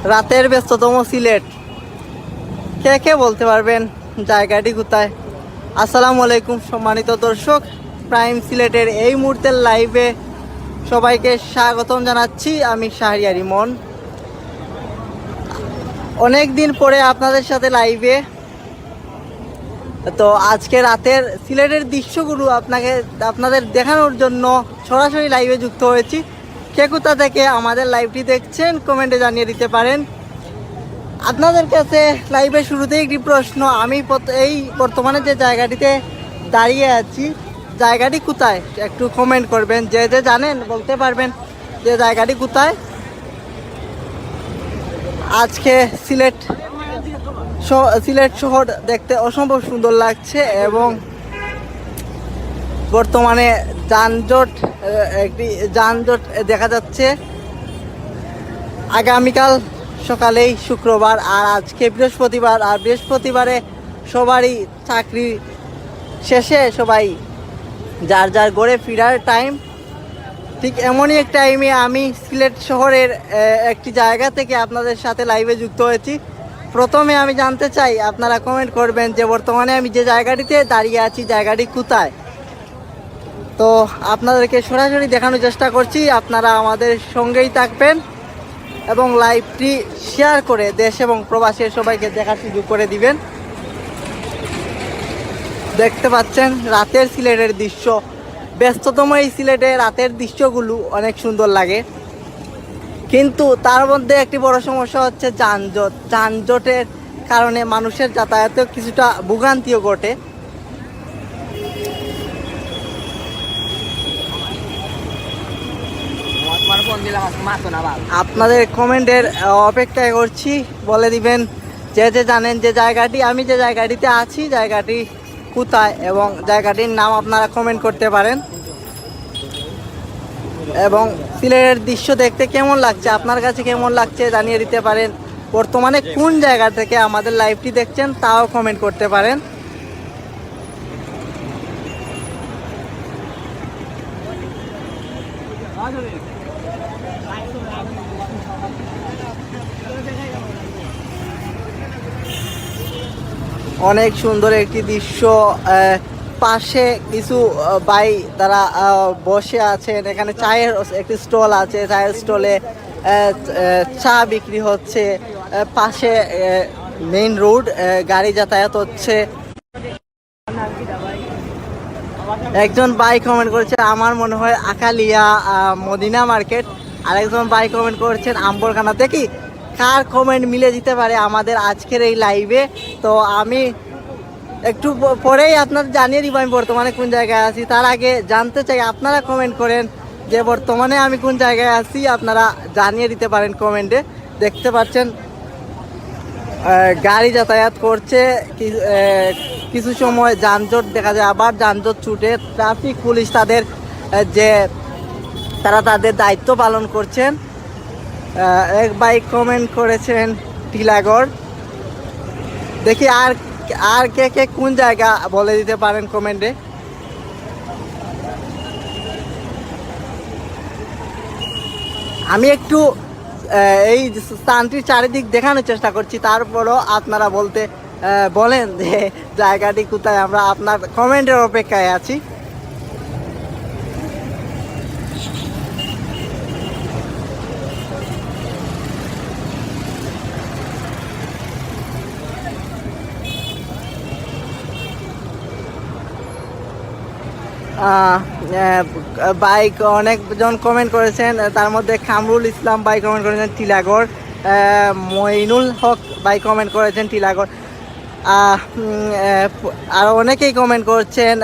রাতের ব্যস্ততম সিলেট। কে কে বলতে পারবেন জায়গাটি কোথায়? আসসালামু আলাইকুম সম্মানিত দর্শক, প্রাইম সিলেটের এই মুহূর্তের লাইভে সবাইকে স্বাগতম জানাচ্ছি। আমি শাহরিয়ার ইমন। অনেক দিন পরে আপনাদের সাথে লাইভে, তো আজকে রাতের সিলেটের দৃশ্যগুলো আপনাদের দেখানোর জন্য সরাসরি লাইভে যুক্ত হয়েছি। কে কোথা থেকে আমাদের লাইভটি দেখছেন কমেন্টে জানিয়ে দিতে পারেন। আপনাদের কাছে লাইভের শুরুতেই একটি প্রশ্ন, আমি এই বর্তমানে যে জায়গাটিতে দাঁড়িয়ে আছি, জায়গাটি কোথায় একটু কমেন্ট করবেন। যে যে জানেন বলতে পারবেন যে জায়গাটি কোথায়। আজকে সিলেট শহর দেখতে অসম্ভব সুন্দর লাগছে এবং বর্তমানে যানজট দেখা যাচ্ছে। আগামীকাল সকালেই শুক্রবার আর আজকে বৃহস্পতিবার, আর বৃহস্পতিবারে সবারই চাকরি শেষে সবাই যার যার ঘরে ফেরার টাইম। ঠিক এমনই এক টাইমে আমি সিলেট শহরের একটি জায়গা থেকে আপনাদের সাথে লাইভে যুক্ত হয়েছি। প্রথমে আমি জানতে চাই, আপনারা কমেন্ট করবেন যে বর্তমানে আমি যে জায়গাটিতে দাঁড়িয়ে আছি জায়গাটি কোথায়। তো আপনাদেরকে সরাসরি দেখানোর চেষ্টা করছি, আপনারা আমাদের সঙ্গেই থাকবেন এবং লাইভটি শেয়ার করে দেশ এবং প্রবাসের সবাইকে দেখার সুযোগ করে দিবেন। দেখতে পাচ্ছেন রাতের সিলেটের দৃশ্য। ব্যস্ততম এই সিলেটে রাতের দৃশ্যগুলো অনেক সুন্দর লাগে, কিন্তু তার মধ্যে একটি বড় সমস্যা হচ্ছে যানজটের কারণে মানুষের যাতায়াতেও কিছুটা ভোগান্তিও ঘটে। আপনাদের কমেন্টের অপেক্ষায় করছি, বলে দিবেন যে যে জানেন যে আমি যে জায়গাটিতে আছি জায়গাটি কোথায় এবং জায়গাটির নাম আপনারা কমেন্ট করতে পারেন। এবং সিলেটের দৃশ্য দেখতে কেমন লাগছে, আপনার কাছে কেমন লাগছে জানিয়ে দিতে পারেন। বর্তমানে কোন জায়গা থেকে আমাদের লাইভটি দেখছেন তাও কমেন্ট করতে পারেন। অনেক সুন্দর একটি দৃশ্য। পাশে কিছু ভাই তারা বসে আছেন, এখানে চায়ের একটি স্টল আছে, চায়ের স্টলে চা বিক্রি হচ্ছে। পাশে মেইন রোড, গাড়ি যাতায়াত হচ্ছে। একজন ভাই কমেন্ট করেছে আমার মনে হয় আকালিয়া মদিনা মার্কেট, আরেকজন ভাই কমেন্ট করেছেন আম্বরখানা। দেখি কার কমেন্ট মিলে দিতে পারে আমাদের আজকের এই লাইভে। তো আমি একটু পরেই আপনাদের জানিয়ে দিব আমি বর্তমানে কোন জায়গায় আছি। তার আগে জানতে চাই আপনারা কমেন্ট করেন যে বর্তমানে আমি কোন জায়গায় আছি, আপনারা জানিয়ে দিতে পারেন কমেন্টে। দেখতে পাচ্ছেন গাড়ি যাতায়াত করছে, কিছু সময় যানজট দেখা যায়, আবার যানজট ছুটে। ট্রাফিক পুলিশ তারা তাদের দায়িত্ব পালন করছেন। এক বাইক কমেন্ট করেছেন টিলাগড়। দেখি আর কে কে কোন জায়গা বলে দিতে পারেন কমেন্টে। আমি একটু এই স্থানটির চারিদিক দেখানোর চেষ্টা করছি, তারপরও আপনারা বলেন যে জায়গাটি কোথায়। আমরা আপনার কমেন্টের অপেক্ষায় আছি। বাইক অনেকজন কমেন্ট করেছেন, তার মধ্যে কামরুল ইসলাম ভাই কমেন্ট করেছেন টিলাগড়, মইনুল হক ভাই কমেন্ট করেছেন টিলাগড়, আর অনেকেই কমেন্ট করছেন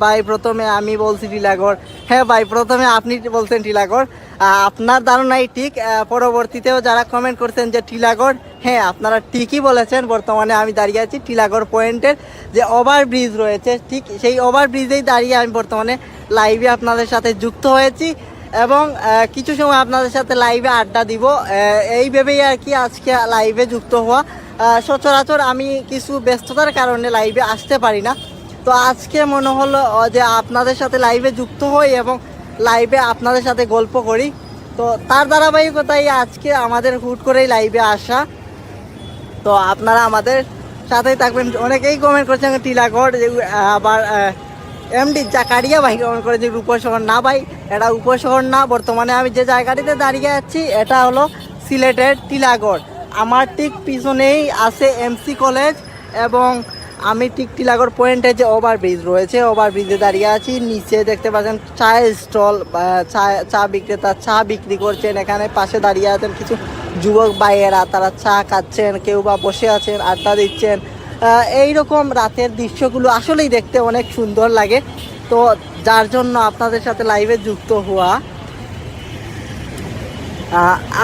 ভাই প্রথমে আমি বলছি টিলাগড়। হ্যাঁ ভাই, প্রথমে আপনি বলছেন টিলাগড়, আপনার ধারণাই ঠিক। পরবর্তীতেও যারা কমেন্ট করছেন যে টিলাগড়, হ্যাঁ আপনারা ঠিকই বলেছেন। বর্তমানে আমি দাঁড়িয়ে আছি টিলাগড় পয়েন্টের যে ওভারব্রিজ রয়েছে, ঠিক সেই ওভারব্রিজেই দাঁড়িয়ে আমি বর্তমানে লাইভে আপনাদের সাথে যুক্ত হয়েছি এবং কিছু সময় আপনাদের সাথে লাইভে আড্ডা দিব। এই ভেবেই আর কি আজকে লাইভে যুক্ত হওয়া। সচরাচর আমি কিছু ব্যস্ততার কারণে লাইভে আসতে পারি না, তো আজকে মনে হলো যে আপনাদের সাথে লাইভে যুক্ত হই এবং লাইভে আপনাদের সাথে গল্প করি। তো তার ধারাবাহিকতায় আজকে আমাদের হুট করেই লাইভে আসা। তো আপনারা আমাদের সাথেই থাকবেন। অনেকেই কমেন্ট করছেন টিলাগড়, আবার এমডি জাকারিয়া ভাই কমেন্ট করে যে উপশহর। না ভাই, এটা উপশহর না। বর্তমানে আমি যে জায়গাটিতে দাঁড়িয়ে আছি এটা হলো সিলেটের টিলাগড়। আমার ঠিক পিছনেই আছে এমসি কলেজ, এবং আমি ঠিক টিলাগড় পয়েন্টে যে ওভারব্রিজ রয়েছে, ওভারব্রিজে দাঁড়িয়ে আছি। নিচে দেখতে পাচ্ছেন চায়ের স্টল, চা বিক্রেতা চা বিক্রি করছেন। এখানে পাশে দাঁড়িয়ে আছেন কিছু যুবক ভাইয়েরা, তারা চা খাচ্ছেন, কেউ বা বসে আছেন, আড্ডা দিচ্ছেন। এইরকম রাতের দৃশ্যগুলো আসলেই দেখতে অনেক সুন্দর লাগে। তো যার জন্য আপনাদের সাথে লাইভে যুক্ত হওয়া।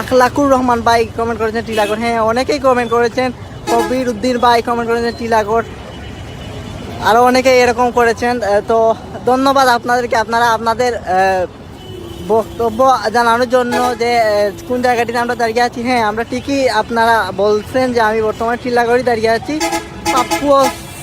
আখলাকুর রহমান ভাই কমেন্ট করেছেন টিলাগড়। হ্যাঁ, অনেকেই কমেন্ট করেছেন। কবির উদ্দিন ভাই কমেন্ট করেছেন টিলাগড়। আরও অনেকেই এরকম করেছেন। তো ধন্যবাদ আপনাদেরকে, আপনারা আপনাদের বক্তব্য জানানোর জন্য যে কোন জায়গাটিতে আমরা দাঁড়িয়ে আছি। হ্যাঁ, আমরা ঠিকই, আপনারা বলছেন যে আমি বর্তমানে টিলাগড়ে দাঁড়িয়ে আছি। পাপ্পু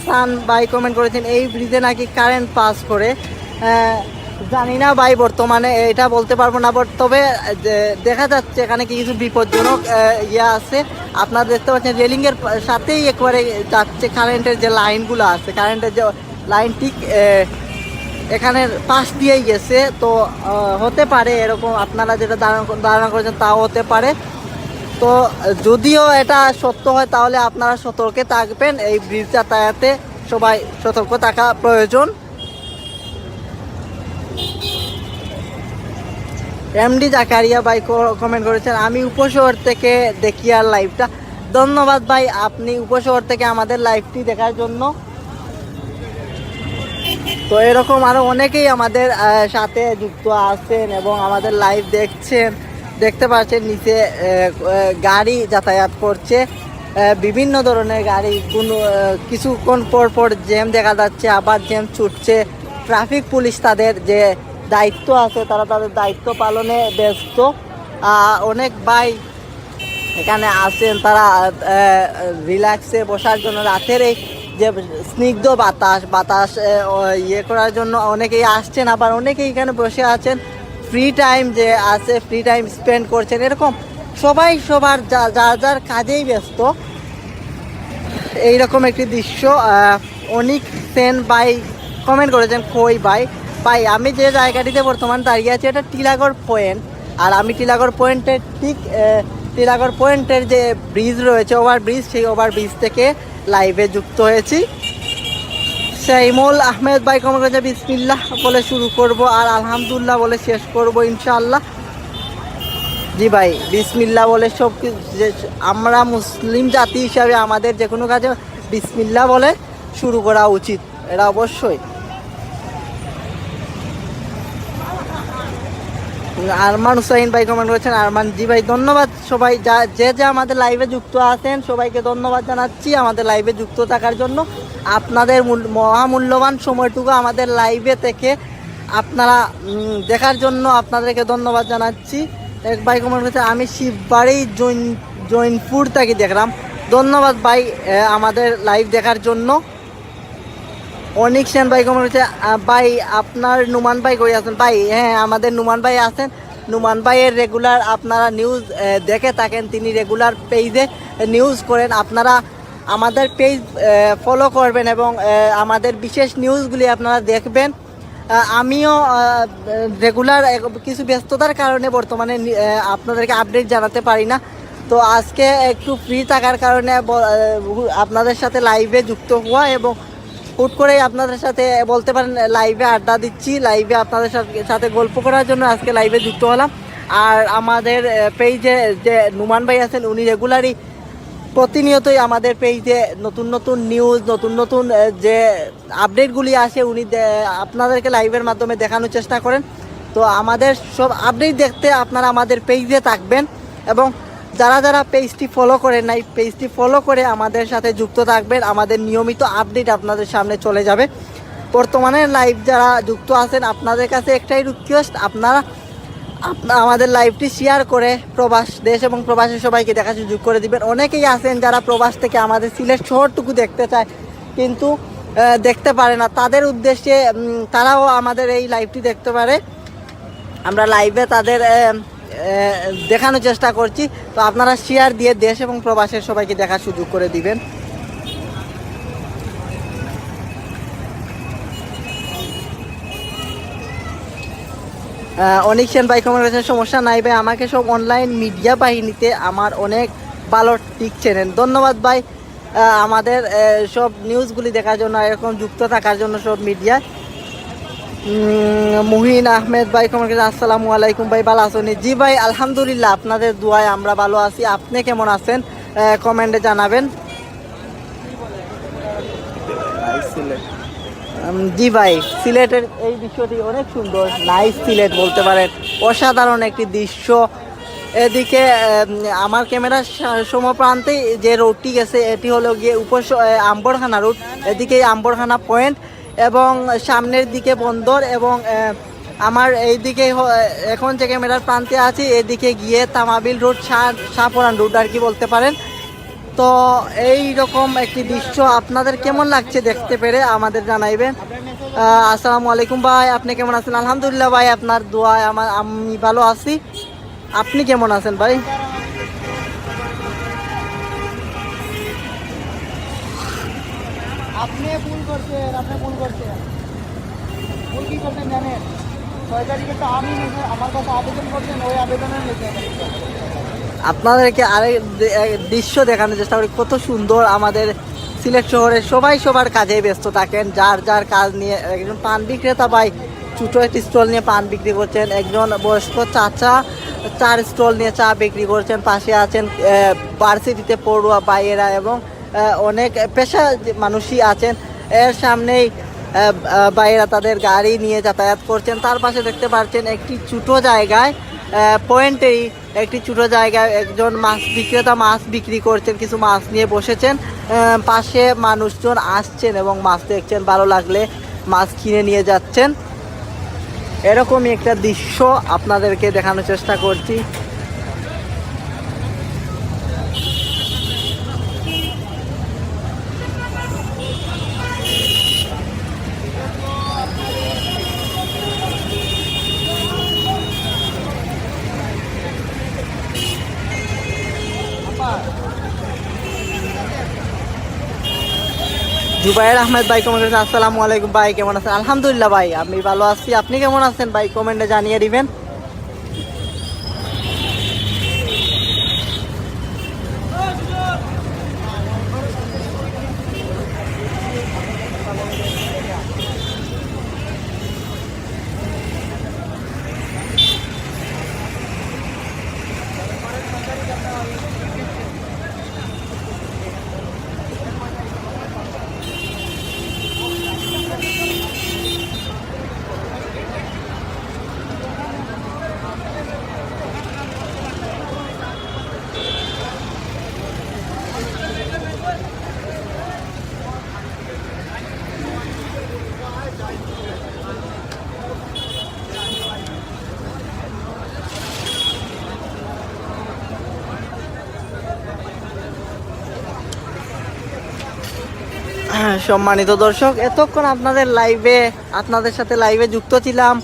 সান ভাই কমেন্ট করেছেন এই ব্রিজে নাকি কারেন্ট পাস করে। জানি না ভাই, বর্তমানে এটা বলতে পারবো না, বাট তবে দেখা যাচ্ছে এখানে কিছু বিপজ্জনক ইয়ে আছে। আপনারা দেখতে পাচ্ছেন রেলিংয়ের সাথেই একবারে যাচ্ছে কারেন্টের যে লাইনগুলো আছে, কারেন্টের যে লাইন ঠিক এখানের পাশ দিয়েই গেছে। তো হতে পারে এরকম, আপনারা যেটা ধারণা করেছেন তাও হতে পারে। তো যদিও এটা সত্য হয় তাহলে আপনারা সতর্কে থাকবেন। এই ব্রিজ যাতায়াতে সবাই সতর্ক থাকা প্রয়োজন। এমডি জাকারিয়া ভাই কমেন্ট করেছেন আমি উপশহর থেকে দেখি আর লাইভটা। ধন্যবাদ ভাই, আপনি উপশহর থেকে আমাদের লাইভটি দেখার জন্য। তো এরকম আরও অনেকেই আমাদের সাথে যুক্ত আছেন এবং আমাদের লাইভ দেখছেন। দেখতে পাচ্ছেন নিচে গাড়ি যাতায়াত করছে, বিভিন্ন ধরনের গাড়ি। কোনো কিছুক্ষণ পর পর জ্যাম দেখা যাচ্ছে, আবার জ্যাম ছুটছে। ট্রাফিক পুলিশ তাদের যে দায়িত্ব আছে, তারা তাদের দায়িত্ব পালনে ব্যস্ত। অনেক ভাই এখানে আছেন, তারা রিল্যাক্সে বসার জন্য রাতের এই যে স্নিগ্ধ বাতাস ইয়ে করার জন্য অনেকেই আসছেন। আবার অনেকেই এখানে বসে আছেন, ফ্রি টাইম যে আছে ফ্রি টাইম স্পেন্ড করছেন। এরকম সবাই সবার যার যার কাজেই ব্যস্ত। এইরকম একটি দৃশ্য। অনিক সেন ভাই কমেন্ট করেছেন কই ভাই। ভাই, আমি যে জায়গাটিতে বর্তমান দাঁড়িয়ে আছি এটা টিলাগড় পয়েন্ট। আর আমি টিলাগড় পয়েন্টের ঠিক টিলাগড় পয়েন্টের যে ব্রিজ রয়েছে, ওভারব্রিজ, সেই ওভারব্রিজ থেকে লাইভে যুক্ত হয়েছি। শাইমুল আহমেদ ভাই কমেন্ট করেছে বিসমিল্লাহ বলে শুরু করব আর আলহামদুলিল্লাহ বলে শেষ করব ইনশাআল্লাহ। জি ভাই, বিসমিল্লাহ বলে সব আমরা মুসলিম জাতি হিসাবে আমাদের যে কোনো কাজে বিসমিল্লাহ বলে শুরু করা উচিত, এটা অবশ্যই। আরমান হুসাইন ভাই কমেন্ট করেছেন আরমান। জি ভাই, ধন্যবাদ সবাই যে আমাদের লাইভে যুক্ত আছেন, সবাইকে ধন্যবাদ জানাচ্ছি আমাদের লাইভে যুক্ত থাকার জন্য। আপনাদের মহামূল্যবান সময়টুকু আমাদের লাইভে থেকে আপনারা দেখার জন্য আপনাদেরকে ধন্যবাদ জানাচ্ছি। এক ভাই কমেন্ট করেছে আমি শিববাড়ি জৈনপুর থেকে দেখলাম। ধন্যবাদ ভাই আমাদের লাইভ দেখার জন্য। অনিক সেন ভাই কমেন্ট করেছে ভাই আপনার নুমান ভাই কই আছেন। ভাই, হ্যাঁ, আমাদের নুমান ভাই আছেন। নুমান ভাইয়ের রেগুলার আপনারা নিউজ দেখে থাকেন, তিনি রেগুলার পেজে নিউজ করেন। আপনারা আমাদের পেজ ফলো করবেন এবং আমাদের বিশেষ নিউজগুলি আপনারা দেখবেন। আমিও রেগুলার কিছু ব্যস্ততার কারণে বর্তমানে আপনাদেরকে আপডেট জানাতে পারি না। তো আজকে একটু ফ্রি থাকার কারণে আপনাদের সাথে লাইভে যুক্ত হওয়া এবং হুট করেই আপনাদের সাথে বলতে পারেন লাইভে আড্ডা দিচ্ছি, লাইভে আপনাদের সাথে গল্প করার জন্য আজকে লাইভে যুক্ত হলাম। আর আমাদের পেজে যে নুমান ভাই আছেন, উনি রেগুলারই প্রতিনিয়তই আমাদের পেজে নতুন নতুন নিউজ, নতুন নতুন যে আপডেটগুলি আসে উনি আপনাদেরকে লাইভের মাধ্যমে দেখানোর চেষ্টা করেন। তো আমাদের সব আপডেট দেখতে আপনারা আমাদের পেজে থাকবেন এবং যারা যারা পেজটি ফলো করেন নাই, পেজটি ফলো করে আমাদের সাথে যুক্ত থাকবেন। আমাদের নিয়মিত আপডেট আপনাদের সামনে চলে যাবে। বর্তমানে লাইভ যারা যুক্ত আছেন, আপনাদের কাছে একটাই রিকোয়েস্ট, আপনারা আমাদের লাইভটি শেয়ার করে প্রবাস দেশ এবং প্রবাসী সবাইকে দেখার সুযোগ করে দিবেন। অনেকেই আছেন যারা প্রবাস থেকে আমাদের সিলেট শহরটুকু দেখতে চায় কিন্তু দেখতে পারে না। তাদের উদ্দেশ্যে তারাও আমাদের এই লাইভটি দেখতে পারে। আমরা লাইভে তাদের দেখানোর চেষ্টা করছি। তো আপনারা শেয়ার দিয়ে দেশ এবং প্রবাসের সবাইকে দেখার সুযোগ করে দিবেন। অনেক সেন ভাই কমেন্ট করেছেন, সমস্যা নাই ভাই, আমাকে সব অনলাইন মিডিয়া বাহিনীতে আমার অনেক ভালো টিক চেনেন। ধন্যবাদ ভাই আমাদের সব নিউজগুলি দেখার জন্য, এরকম যুক্ত থাকার জন্য সব মিডিয়া। মুহিন আহমেদ ভাই কমেন্ট করেছেন, আসসালামু আলাইকুম ভাই, ভালো আছেন? জি ভাই আলহামদুলিল্লাহ, আপনাদের দোয়ায় আমরা ভালো আছি। আপনি কেমন আছেন কমেন্টে জানাবেন। জি ভাই, সিলেটের এই দৃশ্যটি অনেক সুন্দর, নাইস সিলেট বলতে পারেন, অসাধারণ একটি দৃশ্য। এদিকে আমার ক্যামেরার সমপ্রান্তে যে রোডটি গেছে এটি হলো গিয়ে আম্বরখানা রোড, এদিকে আম্বরখানা পয়েন্ট এবং সামনের দিকে বন্দর, এবং আমার এই দিকে এখন যে ক্যামেরার প্রান্তে আছে এদিকে গিয়ে তামাবিল রোড, শাহপুরান রোড আর কি বলতে পারেন। তো এই রকম একটি দৃশ্য আপনাদের কেমন লাগছে দেখতে পেরে আমাদের জানাইবেন। আসসালামু আলাইকুম ভাই, আপনি কেমন আছেন? আলহামদুলিল্লাহ ভাই, আপনার দোয়ায় আমি ভালো আছি। আপনি কেমন আছেন ভাই? আপনি ভুল করছেন, ভুল কি করছেন জানেন? 6 তারিখে তো আমি আমার কাছে আবেদন করছেন, ওই আবেদনের আপনাদেরকে আরেক দৃশ্য দেখানোর চেষ্টা করি। কত সুন্দর আমাদের সিলেট শহরে সবাই সবার কাজে ব্যস্ত থাকেন, যার যার কাজ নিয়ে। একজন পান বিক্রেতা ভাই ছোটো একটি স্টল নিয়ে পান বিক্রি করছেন, একজন বয়স্ক চাচা 4 স্টল নিয়ে চা বিক্রি করছেন, পাশে আছেন ভার্সিটিতে পড়ুয়া ভাইয়েরা এবং অনেক পেশা মানুষই আছেন। এর সামনেই ভাইয়েরা তাদের গাড়ি নিয়ে যাতায়াত করছেন। তার পাশে দেখতে পাচ্ছেন একটি ছোটো জায়গায় পয়েন্টেই একটি ছোটো জায়গায় একজন মাছ বিক্রেতা মাছ বিক্রি করছেন, কিছু মাছ নিয়ে বসেছেন। পাশে মানুষজন আসছেন এবং মাছ দেখছেন, ভালো লাগলে মাছ কিনে নিয়ে যাচ্ছেন। এরকমই একটা দৃশ্য আপনাদেরকে দেখানোর চেষ্টা করছি। জুবাইর আহমেদ ভাই কমেন্ট করেছেন, আসসালামু আলাইকুম ভাই, কেমন আছেন? আলহামদুলিল্লাহ ভাই, আমি ভালো আছি। আপনি কেমন আছেন ভাই? কমেন্টে জানিয়ে দিবেন। সম্মানিত দর্শক, এতক্ষণ আপনাদের সাথে লাইভে যুক্ত ছিলাম,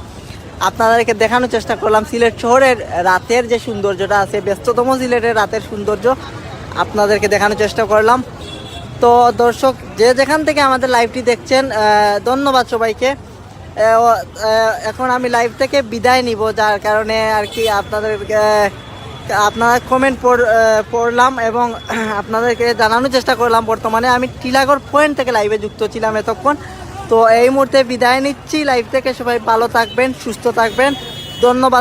আপনাদেরকে দেখানোর চেষ্টা করলাম সিলেট শহরের রাতের যে সৌন্দর্যটা আছে, ব্যস্ততম সিলেটের রাতের সৌন্দর্য আপনাদেরকে দেখানোর চেষ্টা করলাম। তো দর্শক যে যেখান থেকে আমাদের লাইভটি দেখছেন, ধন্যবাদ সবাইকে। এখন আমি লাইভ থেকে বিদায় নিব, যার কারণে আর কি আপনারা কমেন্ট পড়লাম এবং আপনাদেরকে জানানোর চেষ্টা করলাম। বর্তমানে আমি টিলাগড় পয়েন্ট থেকে লাইভে যুক্ত ছিলাম এতক্ষণ। তো এই মুহূর্তে বিদায় নিচ্ছি লাইভ থেকে। সবাই ভালো থাকবেন, সুস্থ থাকবেন, ধন্যবাদ।